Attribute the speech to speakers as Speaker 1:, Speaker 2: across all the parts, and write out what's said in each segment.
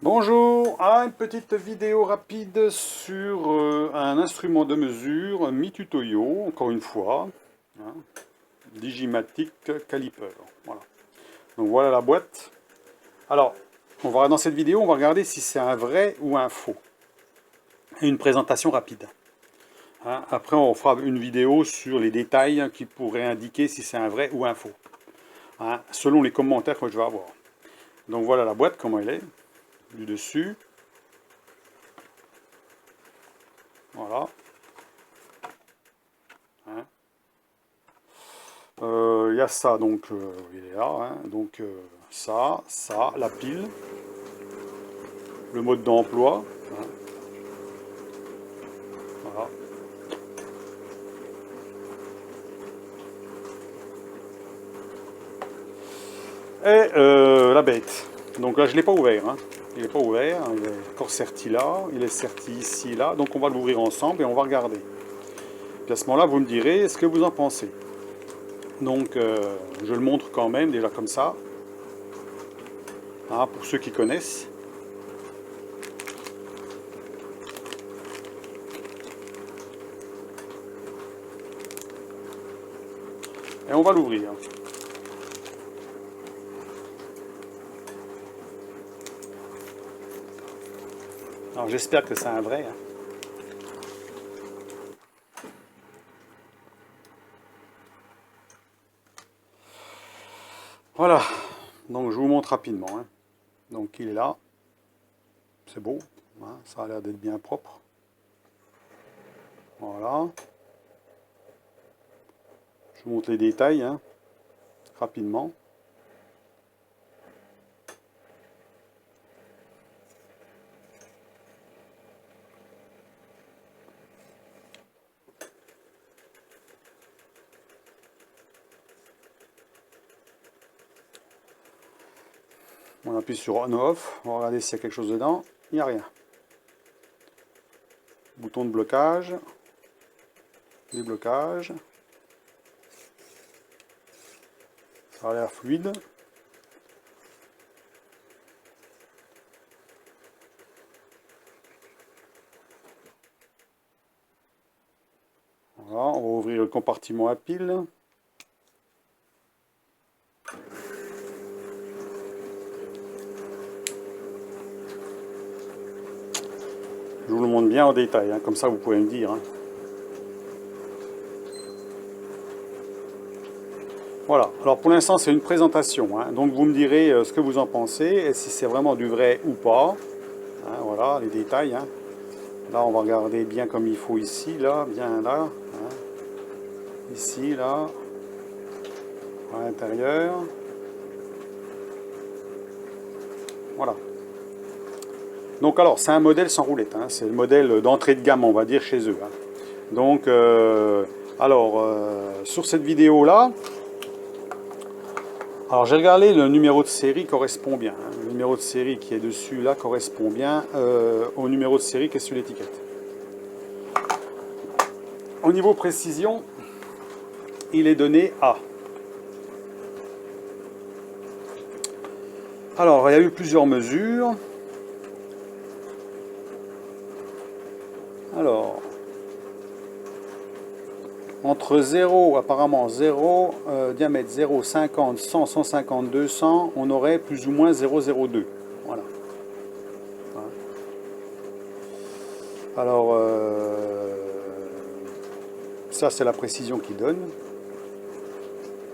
Speaker 1: Bonjour, une petite vidéo rapide sur un instrument de mesure Mitutoyo, encore une fois, hein, Digimatic Caliper. Voilà. Donc voilà la boîte. Alors, dans cette vidéo, on va regarder si c'est un vrai ou un faux. Et une présentation rapide. Hein. Après, on fera une vidéo sur les détails qui pourraient indiquer si c'est un vrai ou un faux. Hein, selon les commentaires que je vais avoir. Donc voilà la boîte, comment elle est, du dessus. Voilà. Hein. Il y a ça, donc il est là, hein, donc ça, la pile, le mode d'emploi, hein, voilà. Et la bête. Donc là, je ne l'ai pas ouvert, hein. Il n'est pas ouvert, il est encore serti là, il est serti ici, là, donc on va l'ouvrir ensemble et on va regarder. Puis à ce moment-là, vous me direz ce que vous en pensez. Donc je le montre quand même, déjà comme ça, hein, pour ceux qui connaissent. Et on va l'ouvrir. Alors j'espère que c'est un vrai. Hein. Voilà, donc je vous montre rapidement. Hein. Donc il est là, c'est beau, hein, ça a l'air d'être bien propre. Voilà. Je vous montre les détails, hein, rapidement. On appuie sur on-off, on va regarder s'il y a quelque chose dedans. Il n'y a rien. Bouton de blocage, déblocage. Ça a l'air fluide. Voilà, on va ouvrir le compartiment à pile. Je vous le montre bien en détail, hein, comme ça vous pouvez me dire. Hein. Voilà, alors pour l'instant c'est une présentation, hein. Donc vous me direz ce que vous en pensez, et si c'est vraiment du vrai ou pas. Hein, voilà, les détails. Hein. Là on va regarder bien comme il faut ici, là, bien là. Hein. Ici, là, à l'intérieur. Voilà. Donc alors, c'est un modèle sans roulette, hein. C'est le modèle d'entrée de gamme, on va dire, chez eux. Hein. Donc, sur cette vidéo-là, alors j'ai regardé, le numéro de série correspond bien. Hein. Le numéro de série qui est dessus, là, correspond bien au numéro de série qui est sur l'étiquette. Au niveau précision, il est donné A. Alors, il y a eu plusieurs mesures. Alors, entre 0, apparemment 0, diamètre 0, 50, 100, 150, 200, on aurait plus ou moins 0,02. Voilà. Alors, ça c'est la précision qu'il donne.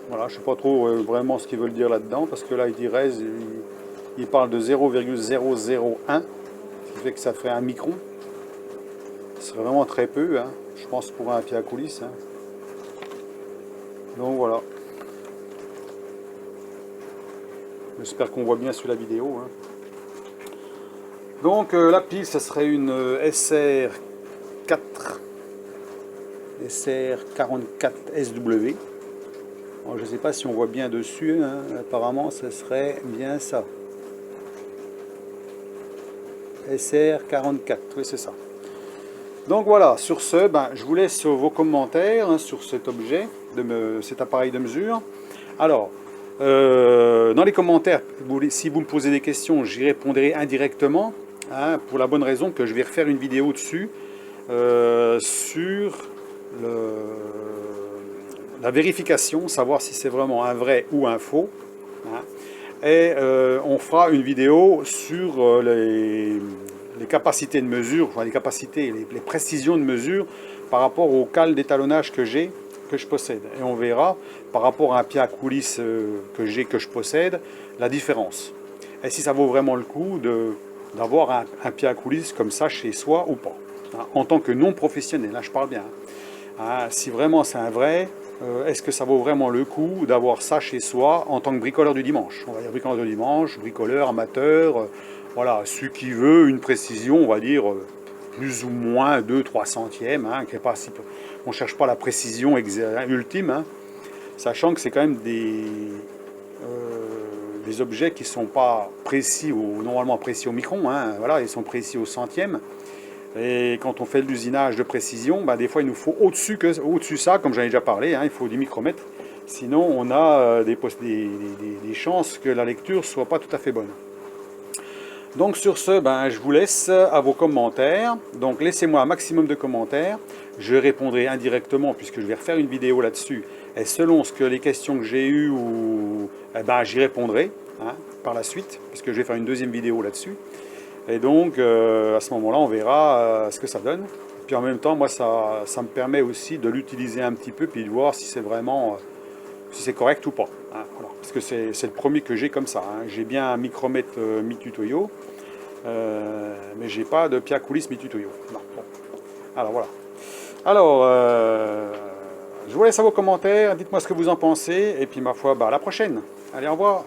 Speaker 1: Voilà, je ne sais pas trop vraiment ce qu'ils veulent dire là-dedans, parce que là il parle de 0,001, ce qui fait que ça fait un micron. C'est vraiment très peu, hein, je pense, pour un pied à coulisse. Hein. Donc voilà. J'espère qu'on voit bien sur la vidéo. Hein. Donc la pile, ça serait une SR4, SR44SW. Alors, je ne sais pas si on voit bien dessus, hein. Apparemment ce serait bien ça. SR44, oui c'est ça. Donc voilà, sur ce, je vous laisse vos commentaires hein, sur cet objet, cet appareil de mesure. Alors, dans les commentaires, si vous me posez des questions, j'y répondrai indirectement, hein, pour la bonne raison que je vais refaire une vidéo dessus, sur la vérification, savoir si c'est vraiment un vrai ou un faux. Hein. Et on fera une vidéo sur les capacités de mesure, enfin les capacités, les précisions de mesure par rapport au cal d'étalonnage que j'ai, que je possède. Et on verra par rapport à un pied à coulisse que j'ai, que je possède, la différence. Et si ça vaut vraiment le coup d'avoir un pied à coulisse comme ça chez soi ou pas. Hein, en tant que non professionnel, là je parle bien. Hein, si vraiment c'est un vrai, est-ce que ça vaut vraiment le coup d'avoir ça chez soi en tant que bricoleur du dimanche? On va dire bricoleur du dimanche, bricoleur, amateur, voilà, celui qui veut une précision, on va dire, plus ou moins 2-3 centièmes, hein, qui est pas si, on ne cherche pas la précision ultime, hein, sachant que c'est quand même des objets qui ne sont pas précis, normalement précis au micron, hein, voilà, ils sont précis au centième. Et quand on fait de l'usinage de précision, bah, des fois il nous faut au-dessus ça, comme j'en ai déjà parlé, hein, il faut des micromètres. Sinon on a des chances que la lecture ne soit pas tout à fait bonne. Donc sur ce, ben, je vous laisse à vos commentaires. Donc laissez-moi un maximum de commentaires. Je répondrai indirectement puisque je vais refaire une vidéo là-dessus. Et selon les questions que j'ai eues, eh ben, j'y répondrai, hein, par la suite, puisque je vais faire une deuxième vidéo là-dessus. Et donc, à ce moment-là, on verra ce que ça donne. Puis en même temps, moi, ça me permet aussi de l'utiliser un petit peu, puis de voir si c'est vraiment, si c'est correct ou pas. Hein, voilà. Parce que c'est le premier que j'ai comme ça. Hein. J'ai bien un micromètre Mitutoyo, mais j'ai pas de pied à coulisse Mitutoyo. Non, bon. Alors voilà. Alors, je vous laisse à vos commentaires, dites-moi ce que vous en pensez, et puis ma foi, bah, à la prochaine. Allez, au revoir.